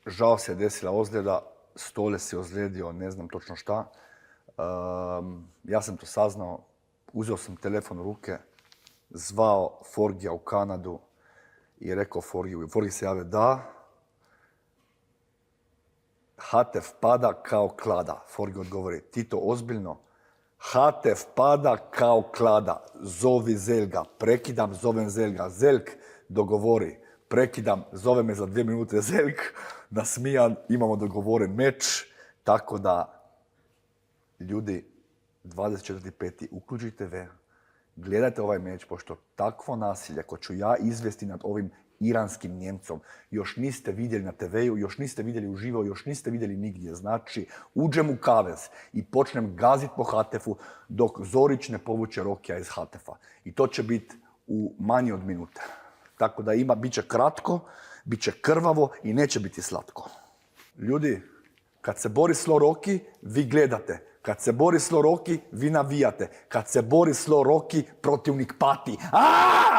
žao se je desila ozljeda, Stole se ozlijedio, ne znam točno šta. Ja sam to saznao, uzeo sam telefon u ruke, zvao Forgija u Kanadu i rekao Forgiju. Forgi se javio, da, Hatef pada kao klada. Forgi odgovori, ti to ozbiljno? Hatef pada kao klada, zovi Zelga, prekidam, zovem Zelga. Zelk dogovori, prekidam, zove me za 2 minute Zelk, nasmijan, imamo dogovoren meč, tako da, ljudi, 24.5. uključite TV, gledajte ovaj meč, pošto takvo nasilje koje ću ja izvesti nad ovim iranskim Njemcom, još niste vidjeli na TV-u, još niste vidjeli uživo, još niste vidjeli nigdje. Znači, uđem u kavez i počnem gazit po Hatefu dok Zorić ne povuče Rokija iz Hatefa. I to će biti u manje od minute. Tako da bit će kratko, bit će krvavo i neće biti slatko. Ljudi, kad se Boris Roki, vi gledate. Kad se Boris Roki, vi navijate. Kad se Boris Roki, protivnik pati. Aaaa!